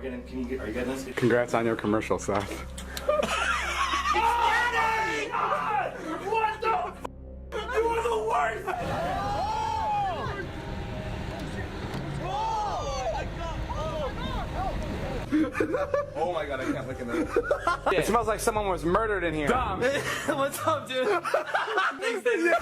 Are you getting this? Congrats on your commercial, Seth. What the? You are the worst! Oh my god, I can't look in there. It smells like someone was murdered in here. Dom, what's up, dude? Thanks, David.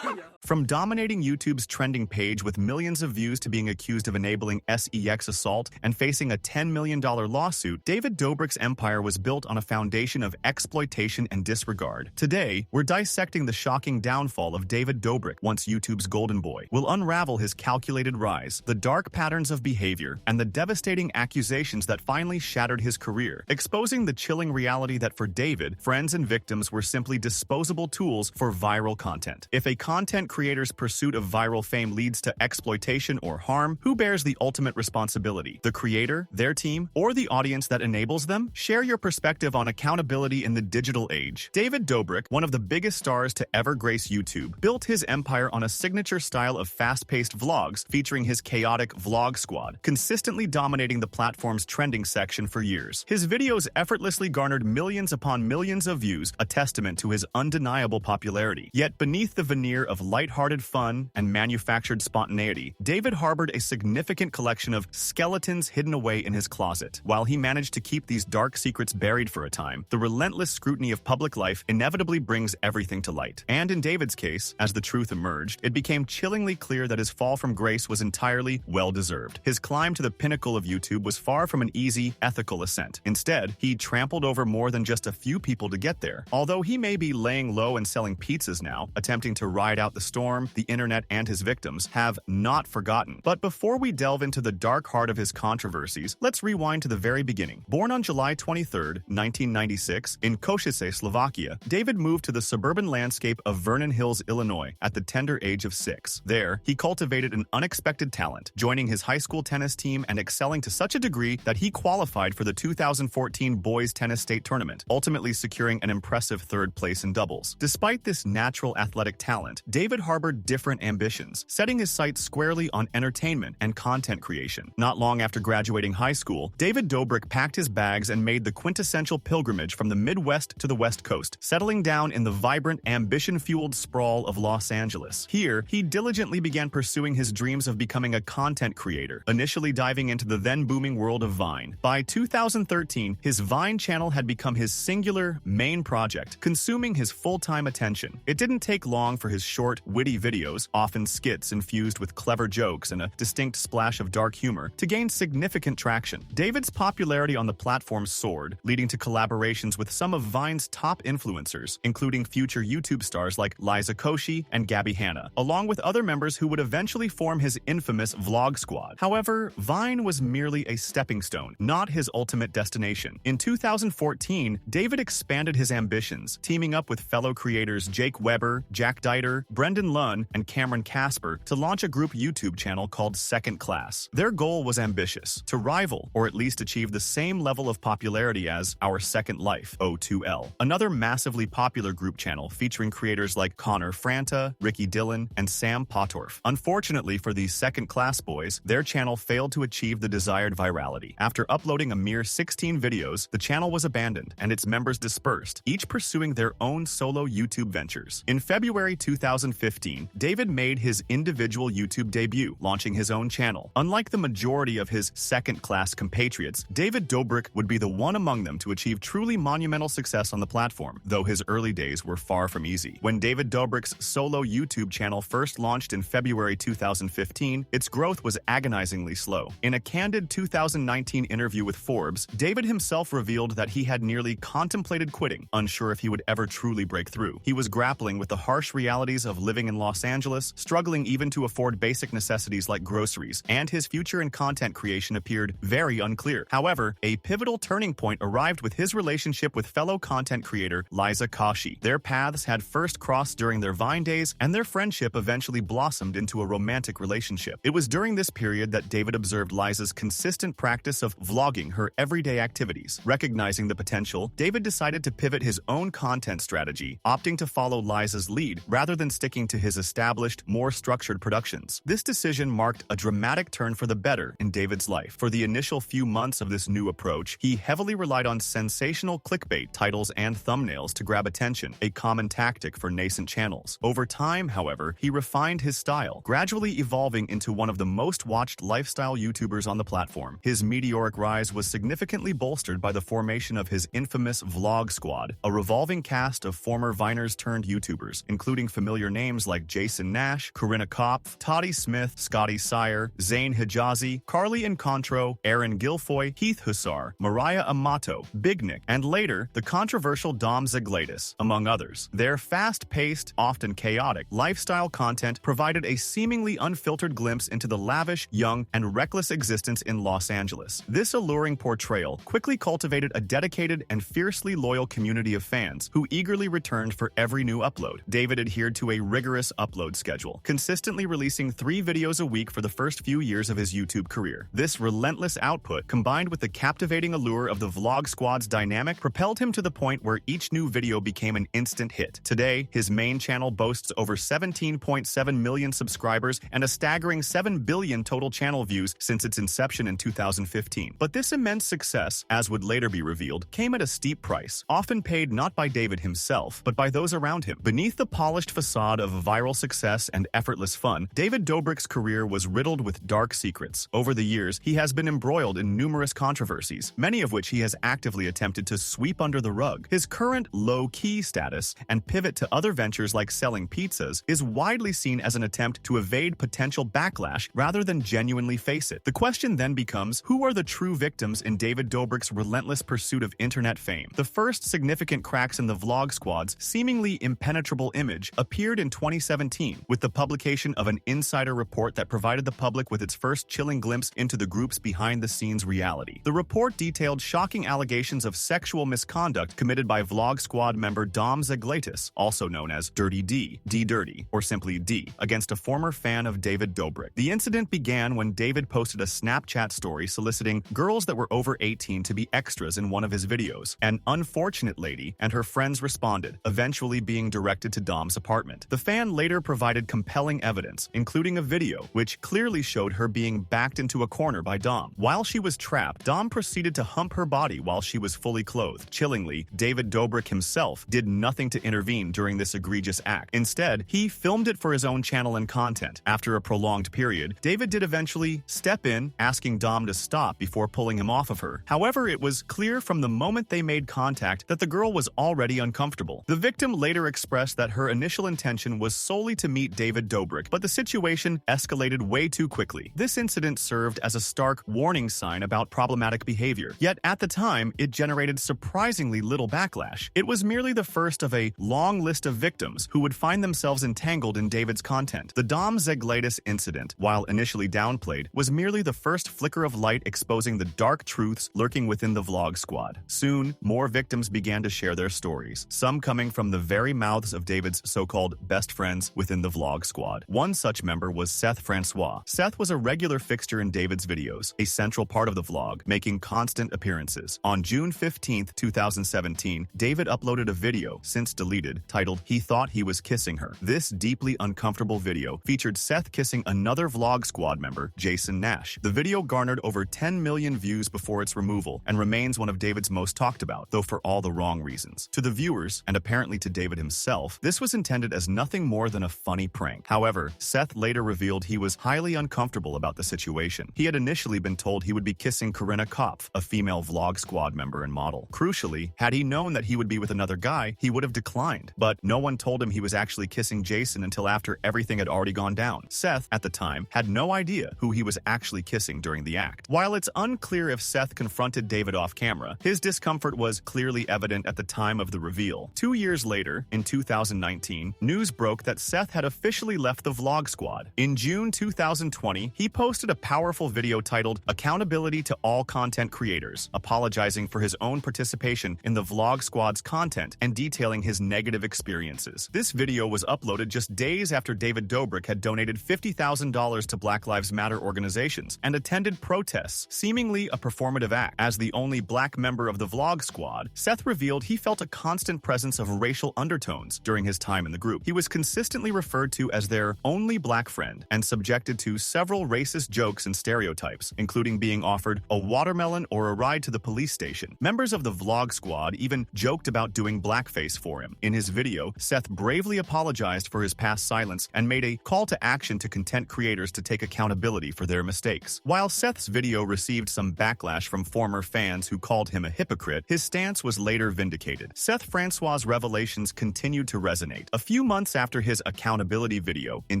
From dominating YouTube's trending page with millions of views to being accused of enabling s.e.x. assault and facing a $10 million lawsuit, David Dobrik's empire was built on a foundation of exploitation and disregard. Today, we're dissecting the shocking downfall of David Dobrik, once YouTube's golden boy. We'll unravel his calculated rise, the dark patterns of behavior, and the devastating accusations that finally shattered his career, exposing the chilling reality that for David, friends and victims were simply disposable tools for viral content. If a content creator's pursuit of viral fame leads to exploitation or harm, who bears the ultimate responsibility? The creator, their team, or the audience that enables them? Share your perspective on accountability in the digital age. David Dobrik, one of the biggest stars to ever grace YouTube, built his empire on a signature style of fast-paced vlogs featuring his chaotic vlog squad, consistently dominating the platform's trending section for years. His videos effortlessly garnered millions upon millions of views, a testament to his undeniable popularity. Yet beneath the veneer of lighthearted fun and manufactured spontaneity, David harbored a significant collection of skeletons hidden away in his closet. While he managed to keep these dark secrets buried for a time, the relentless scrutiny of public life inevitably brings everything to light. And in David's case, as the truth emerged, it became chillingly clear that his fall from grace was entirely well-deserved. His climb to the pinnacle of YouTube was far from an easy, ethical ascent. Instead, he trampled over more than just a few people to get there. Although he may be laying low and selling pizzas now, attempting to ride out the storm, the internet and his victims have not forgotten. But before we delve into the dark heart of his controversies, let's rewind to the very beginning. Born on July 23, 1996, in Košice, Slovakia, David moved to the suburban landscape of Vernon Hills, Illinois, at the tender age of 6. There, he cultivated an unexpected talent, joining his high school tennis team and excelling to such a degree that he qualified for the 2014 boys tennis state tournament, ultimately securing an impressive third place in doubles. Despite this natural athletic talent, David harbored different ambitions, setting his sights squarely on entertainment and content creation. Not long after graduating high school, David Dobrik packed his bags and made the quintessential pilgrimage from the Midwest to the West Coast, settling down in the vibrant, ambition-fueled sprawl of Los Angeles. Here, he diligently began pursuing his dreams of becoming a content creator, initially diving into the then-booming world of Vine. By 2013, his Vine channel had become his singular, main project, consuming his full-time attention. It didn't take long for his short, witty videos, often skits infused with clever jokes and a distinct splash of dark humor, to gain significant traction. David's popularity on the platform soared, leading to collaborations with some of Vine's top influencers, including future YouTube stars like Liza Koshy and Gabby Hanna, along with other members who would eventually form his infamous vlog squad. However, Vine was merely a stepping stone, not his ultimate destination. In 2014, David expanded his ambitions, teaming up with fellow creators Jake Weber, Jack Dieter, Brendan Lunn, and Cameron Casper to launch a group YouTube channel called Second Class. Their goal was ambitious, to rival or at least achieve the same level of popularity as Our Second Life, O2L, another massively popular group channel featuring creators like Connor Franta, Ricky Dillon, and Sam Pottorff. Unfortunately for these Second Class boys, their channel failed to achieve the desired virality. After uploading a mere 16 videos, the channel was abandoned and its members dispersed, each pursuing their own solo YouTube ventures. In February 2015, David made his individual YouTube debut, launching his own channel. Unlike the majority of his second-class compatriots, David Dobrik would be the one among them to achieve truly monumental success on the platform, though his early days were far from easy. When David Dobrik's solo YouTube channel first launched in February 2015, its growth was agonizingly slow. In a candid 2019 interview with Forbes, David himself revealed that he had nearly contemplated quitting, unsure if he would ever truly break through. He was grappling with the harsh realities of living in Los Angeles, struggling even to afford basic necessities like groceries, and his future in content creation appeared very unclear. However, a pivotal turning point arrived with his relationship with fellow content creator Liza Koshy. Their paths had first crossed during their Vine days, and their friendship eventually blossomed into a romantic relationship. It was during this period that David observed Liza's consistent practice of vlogging her everyday activities. Recognizing the potential, David decided to pivot his own content strategy, opting to follow Liza's lead rather than sticking to his established, more structured productions. This decision marked a dramatic turn for the better in David's life. For the initial few months of this new approach, he heavily relied on sensational clickbait titles and thumbnails to grab attention, a common tactic for nascent channels. Over time, however, he refined his style, gradually evolving into one of the most watched lifestyle YouTubers on the platform. His meteoric rise was significantly bolstered by the formation of his infamous Vlog Squad, a revolving cast of former Viners turned YouTubers, including familiar names like Jason Nash, Corinna Kopf, Toddy Smith, Scotty Sire, Zayn Hijazi, Carly Incontro, Aaron Guilfoyle, Heath Hussar, Mariah Amato, Big Nick, and later, the controversial Dom Zeglatis, among others. Their fast-paced, often chaotic, lifestyle content provided a seemingly unfiltered glimpse into the lavish, young, and reckless existence in Los Angeles. This alluring portrayal quickly cultivated a dedicated and fiercely loyal community of fans who eagerly returned for every new upload. David adhered to a rigorous upload schedule, consistently releasing 3 videos a week for the first few years of his YouTube career. This relentless output, combined with the captivating allure of the Vlog Squad's dynamic, propelled him to the point where each new video became an instant hit. Today, his main channel boasts over 17.7 million subscribers and a staggering 7 billion total channel views since its inception in 2015. But this immense success, as would later be revealed, came at a steep price, often paid not by David himself, but by those around him. Beneath the polished facade of viral success and effortless fun, David Dobrik's career was riddled with dark secrets. Over the years, he has been embroiled in numerous controversies, many of which he has actively attempted to sweep under the rug. His current low-key status and pivot to other ventures like selling pizzas is widely seen as an attempt to evade potential backlash rather than genuinely face it. The question then becomes, who are the true victims in David Dobrik's relentless pursuit of internet fame? The first significant cracks in the Vlog Squad's seemingly impenetrable image appeared in 2017 with the publication of an insider report that provided the public with its first chilling glimpse into the group's behind-the-scenes reality. The report detailed shocking allegations of sexual misconduct committed by Vlog Squad member Dom Zeglatis, also known as Dirty D, D-Dirty, or simply D, against a former fan of David Dobrik. The incident began when David posted a Snapchat story soliciting girls that were over 18 to be extras in one of his videos. An unfortunate lady and her friends responded, eventually being directed to Dom's apartment. The fan later provided compelling evidence, including a video, which clearly showed her being backed into a corner by Dom. While she was trapped, Dom proceeded to hump her body while she was fully clothed. Chillingly, David Dobrik himself did nothing to intervene during this egregious act. Instead, he filmed it for his own channel and content. After a prolonged period, David did eventually step in, asking Dom to stop before pulling him off of her. However, it was clear from the moment they made contact that the girl was already uncomfortable. The victim later expressed that her initial intention was solely to meet David Dobrik, but the situation escalated way too quickly. This incident served as a stark warning sign about problematic behavior, yet at the time, it generated surprisingly little backlash. It was merely the first of a long list of victims who would find themselves entangled in David's content. The Dom Zeglatis incident, while initially downplayed, was merely the first flicker of light exposing the dark truths lurking within the Vlog Squad. Soon, more victims began to share their stories, some coming from the very mouths of David's so-called best friends within the Vlog Squad. One such member was Seth Francois. Seth was a regular fixture in David's videos, a central part of the vlog, making constant appearances. On June 15, 2017, David uploaded a video, since deleted, titled "He Thought He Was Kissing Her." This deeply uncomfortable video featured Seth kissing another Vlog Squad member, Jason Nash. The video garnered over 10 million views before its removal and remains one of David's most talked about, though for all the wrong reasons. To the viewers, and apparently to David himself, this was intended as nothing more than a funny prank. However, Seth later revealed he was highly uncomfortable about the situation. He had initially been told he would be kissing Corinna Kopf, a female Vlog Squad member and model. Crucially, had he known that he would be with another guy, he would have declined. But no one told him he was actually kissing Jason until after everything had already gone down. Seth, at the time, had no idea who he was actually kissing during the act. While it's unclear if Seth confronted David off camera, his discomfort was clearly evident at the time of the reveal. 2 years later, in 2019, news broke that Seth had officially left the Vlog Squad. In June 2020, he posted a powerful video titled "Accountability to All Content Creators," apologizing for his own participation in the Vlog Squad's content and detailing his negative experiences. This video was uploaded just days after David Dobrik had donated $50,000 to Black Lives Matter organizations and attended protests, seemingly a performative act. As the only black member of the Vlog Squad, Seth revealed he felt a constant presence of racial undertones during his time in the group. He was consistently referred to as their only black friend and subjected to several racist jokes and stereotypes, including being offered a watermelon or a ride to the police station. Members of the vlog squad even joked about doing blackface for him. In his video, Seth bravely apologized for his past silence and made a call to action to content creators to take accountability for their mistakes. While Seth's video received some backlash from former fans who called him a hypocrite, his stance was later vindicated. Seth Francois' revelations continued to resonate. A few months after his accountability video, in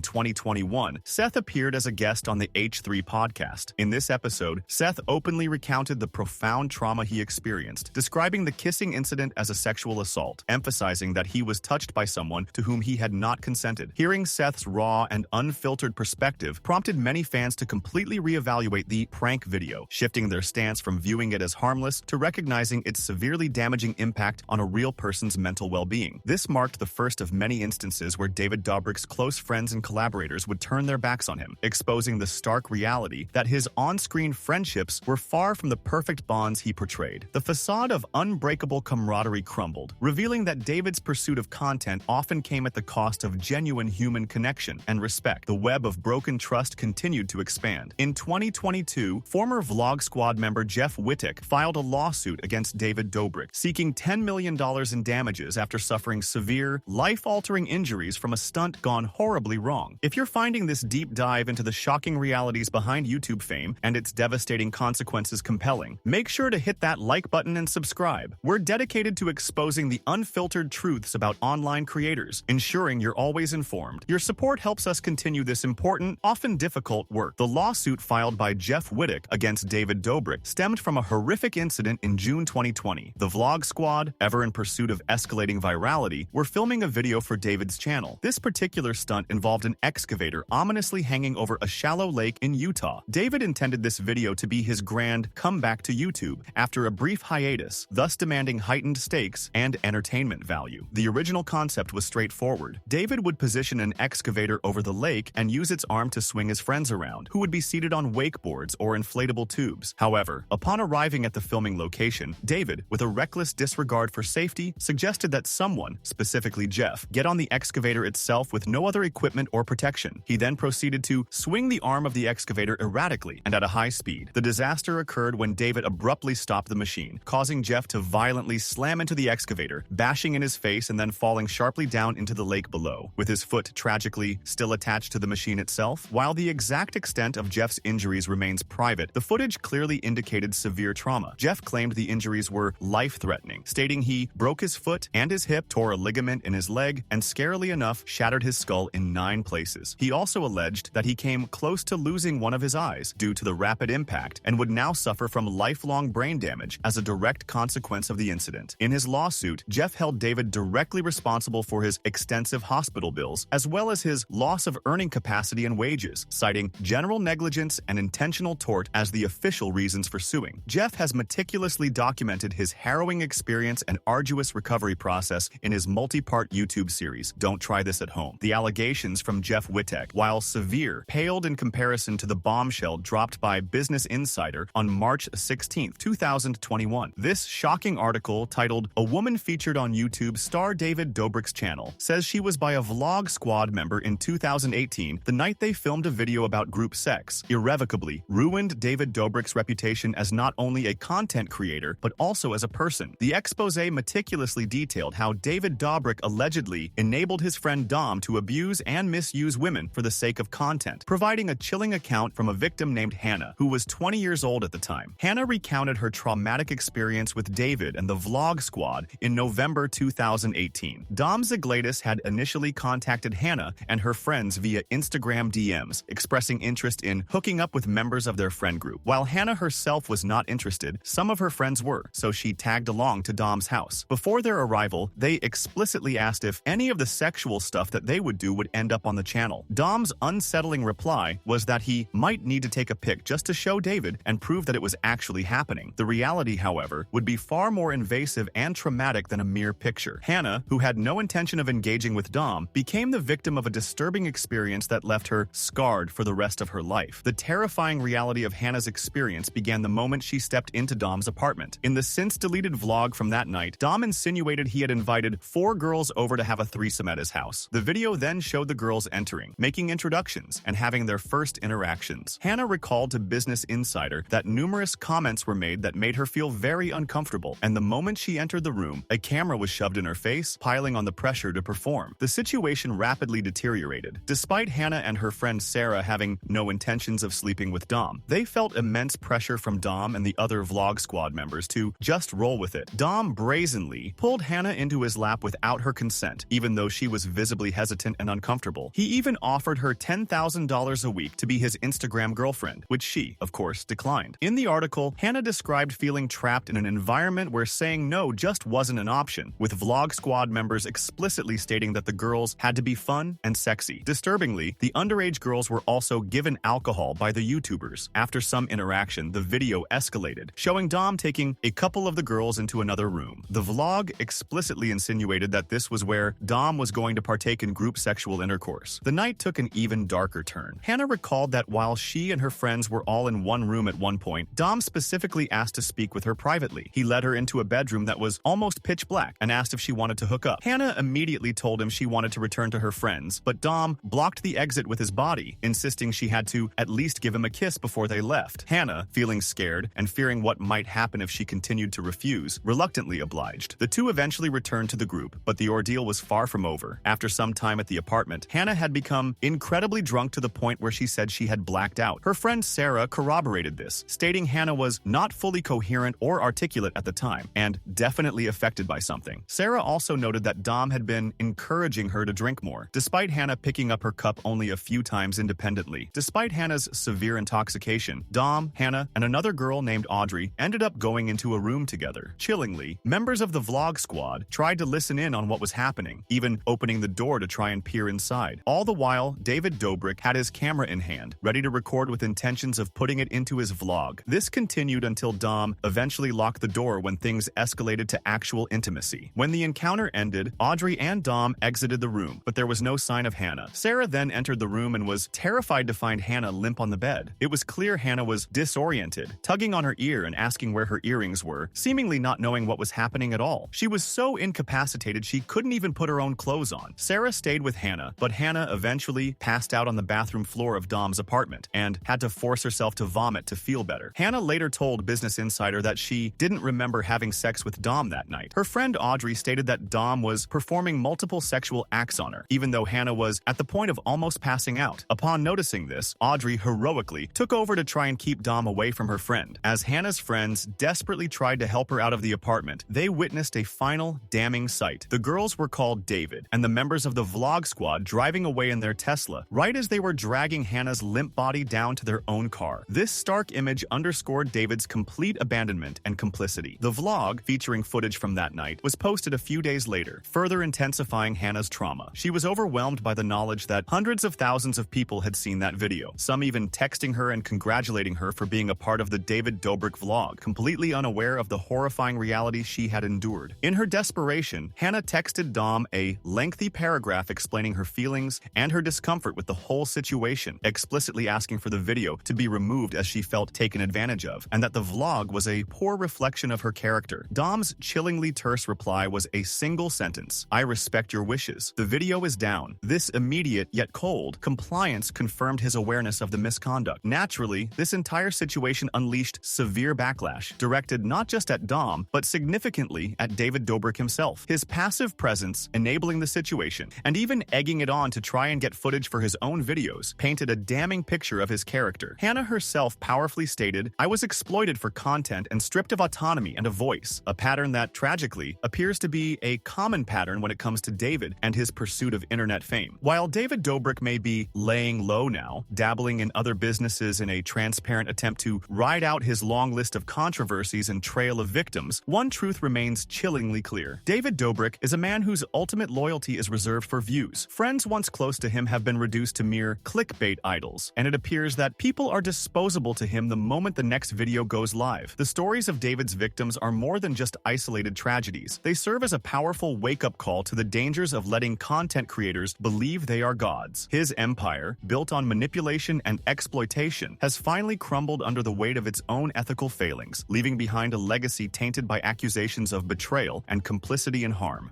2021, Seth appeared as a guest on the H3 podcast. In this episode, Seth openly recounted the profound trauma he experienced, describing the kissing incident as a sexual assault, emphasizing that he was touched by someone to whom he had not consented. Hearing Seth's raw and unfiltered perspective prompted many fans to completely reevaluate the prank video, shifting their stance from viewing it as harmless to recognizing its severely damaging impact on a real person's mental well-being. This marked the first of many instances where David Dobrik's close friends and collaborators would turn their backs on him, exposing the stark reality that his on-screen friendships were far from the perfect bonds he portrayed. The facade of unbreakable camaraderie crumbled, revealing that David's pursuit of content often came at the cost of genuine human connection and respect. The web of broken trust continued to expand. In 2022, former Vlog Squad member Jeff Wittek filed a lawsuit against David Dobrik, seeking $10 million in damages after suffering severe, life-altering injuries from a stunt gone horribly wrong. If you're finding this deep dive into the shocking realities behind YouTube fame and its devastating consequences compelling, make sure to hit that like button and subscribe. We're dedicated to exposing the unfiltered truths about online creators, ensuring you're always informed. Your support helps us continue this important, often difficult work. The lawsuit filed by Jeff Wittek against David Dobrik stemmed from a horrific incident in June 2020. The Vlog Squad, ever in pursuit of escalating virality, were filming a video for David's channel. This particular stunt involved an excavator ominously hanging over a shallow lake in Utah. David intended this video to be his grand comeback to YouTube after a brief hiatus, thus demanding heightened stakes and entertainment value. The original concept was straightforward. David would position an excavator over the lake and use its arm to swing his friends around, who would be seated on wakeboards or inflatable tubes. However, upon arriving at the filming location, David, with a reckless disregard for safety, suggested that someone, specifically Jeff, get on the excavator itself with no other equipment or protection. He then proceeded to swing the arm of the excavator erratically and at a high speed. The disaster occurred when David abruptly stopped the machine, causing Jeff to violently slam into the excavator, bashing in his face and then falling sharply down into the lake below, with his foot tragically still attached to the machine itself. While the exact extent of Jeff's injuries remains private, the footage clearly indicated severe trauma. Jeff claimed the injuries were life-threatening, stating he broke his foot and his hip, tore a ligament in his leg, and scarily enough, shattered his skull in 9 places. He also alleged that he came close to losing one of his eyes due to the rapid impact and would now suffer from lifelong brain damage as a direct consequence of the incident. In his lawsuit, Jeff held David directly responsible for his extensive hospital bills, as well as his loss of earning capacity and wages, citing general negligence and intentional tort as the official reasons for suing. Jeff has meticulously documented his harrowing experience and arduous recovery process in his multi-part YouTube series, Don't Try This at Home. The allegations from Jeff Wittek, while severe, paled in comparison to the bombshell dropped by Business Insider on March 16, 2021. This shocking article, titled "A Woman Featured on YouTube Star David Dobrik's Channel," says she was by a Vlog Squad member in 2018, the night they filmed a video about group sex, irrevocably ruined David Dobrik's reputation as not only a content creator, but also as a person. The expose meticulously detailed how David Dobrik allegedly enabled his friend Dom to abuse and misuse women for the sake of content, providing a chilling account from a victim named Hannah, who was 20 years old at the time. Hannah recounted her traumatic experience with David and the Vlog Squad in November 2018. Dom Zaglatis had initially contacted Hannah and her friends via Instagram DMs, expressing interest in hooking up with members of their friend group. While Hannah herself was not interested, some of her friends were, so she tagged along to Dom's house. Before their arrival, they explicitly asked if any of the sexual stuff that they would do would end up on the channel. Dom's unsettling reply was that he might need to take a pic just to show David and prove that it was actually happening. The reality, however, would be far more invasive and traumatic than a mere picture. Hannah, who had no intention of engaging with Dom, became the victim of a disturbing experience that left her scarred for the rest of her life. The terrifying reality of Hannah's experience began the moment she stepped into Dom's apartment. In the since-deleted vlog from that night, Dom insinuated he had invited 4 girls over to have a threesome at his house. The video then showed the girls entering, making introductions, and having their first interactions. Hannah recalled to Business Insider that numerous comments were made that made her feel very uncomfortable, and the moment she entered the room, a camera was shoved in her face, piling on the pressure to perform. The situation rapidly deteriorated. Despite Hannah and her friend Sarah having no intentions of sleeping with Dom, they felt immense pressure from Dom and the other Vlog Squad members to just roll with it. Dom brazenly pulled Hannah into his lap without her consent, even though she was visibly hesitant and uncomfortable. He even offered her $10,000 a week to be his Instagram girlfriend, which she, of course, declined. In the article, Hannah described feeling trapped in an environment where saying no just wasn't an option, with Vlog Squad members explicitly stating that the girls had to be fun and sexy. Disturbingly, the underage girls were also given alcohol by the YouTubers. After some interaction, the video escalated, showing Dom taking a couple of the girls into another room. The vlog explicitly insinuated that this was where Dom was going to partake in group sexual intercourse. The night took an even darker turn. Hannah recalled that while she and her friends were all in one room at one point, Dom specifically asked to speak with her privately. He led her into a bedroom that was almost pitch black and asked if she wanted to hook up. Hannah immediately told him she wanted to return to her friends, but Dom blocked the exit with his body, insisting she had to at least give him a kiss before they left. Hannah, feeling scared and fearing what might happen if she continued to refuse, reluctantly obliged. The two eventually returned to the group, but the ordeal was far from over. After some time at the apartment, Hannah had become incredibly drunk to the point where she said she had blacked out. Her friend Sarah corroborated this, stating Hannah was not fully coherent or articulate at the time, and definitely affected by something. Sarah also noted that Dom had been encouraging her to drink more, despite Hannah picking up her cup only a few times independently. Despite Hannah's severe intoxication, Dom, Hannah, and another girl named Audrey ended up going into a room together. Chillingly, members of the Vlog Squad tried to listen in on what was happening, even opening the door to try and peer inside. All the while, David Dobrik had his camera in hand, ready to record with intentions of putting it into his vlog. This continued until Dom eventually locked the door when things escalated to actual intimacy. When the encounter ended, Audrey and Dom exited the room, but there was no sign of Hannah. Sarah then entered the room and was terrified to find Hannah limp on the bed. It was clear Hannah was disoriented, tugging on her ear and asking where her earrings were, seemingly not knowing what was happening at all. She was so incapacitated she couldn't even put her own clothes on. Sarah stayed with Hannah, but Hannah eventually passed out on the bathroom floor of Dom's apartment and had to force herself to vomit to feel better. Hannah later told Business Insider that she didn't remember having sex with Dom that night. Her friend Audrey stated that Dom was performing multiple sexual acts on her, even though Hannah was at the point of almost passing out. Upon noticing this, Audrey heroically took over to try and keep Dom away from her friend. As Hannah's friends desperately tried to help her out of the apartment, they witnessed a final damning sight. The girls were called David, and the members of the Vlog Squad driving away in their Tesla, right as they were dragging Hannah's limp body down to their own car. This stark image underscored David's complete abandonment and complicity. The vlog, featuring footage from that night, was posted a few days later, further intensifying Hannah's trauma. She was overwhelmed by the knowledge that hundreds of thousands of people had seen that video, some even texting her and congratulating her for being a part of the David Dobrik vlog, completely unaware of the horrifying reality she had endured. In her desperation, Hannah texted Dom a lengthy paragraph explaining her feelings and her discomfort with the whole situation, explicitly asking for the video to be removed as she felt taken advantage of, and that the vlog was a poor reflection of her character. Dom's chillingly terse reply was a single sentence: "I respect your wishes. The video is down." This immediate yet cold compliance confirmed his awareness of the misconduct. Naturally, this entire situation unleashed severe backlash, directed not just at Dom, but significantly at David Dobrik himself. His passive presence, enabling the situation, and even egging it on to try and get footage for his own videos, painted a damning picture of his character. Hannah herself powerfully stated, "I was exploited for content and stripped of autonomy and a voice," a pattern that, tragically, appears to be a common pattern when it comes to David and his pursuit of internet fame. While David Dobrik may be laying low now, dabbling in other businesses in a transparent attempt to ride out his long list of controversies and trail of victims, one truth remains chillingly clear. David Dobrik is a man whose ultimate loyalty is reserved for views. Friends once close to him have been reduced to mere clickbait idols, and it appears that people are disposable to him the moment the next video goes live. The stories of David's victims are more than just isolated tragedies. They serve as a powerful wake-up call to the dangers of letting content creators believe they are gods. His empire, built on manipulation and exploitation, has finally crumbled under the weight of its own ethical failings, leaving behind a legacy tainted by accusations of betrayal and complicity in harm.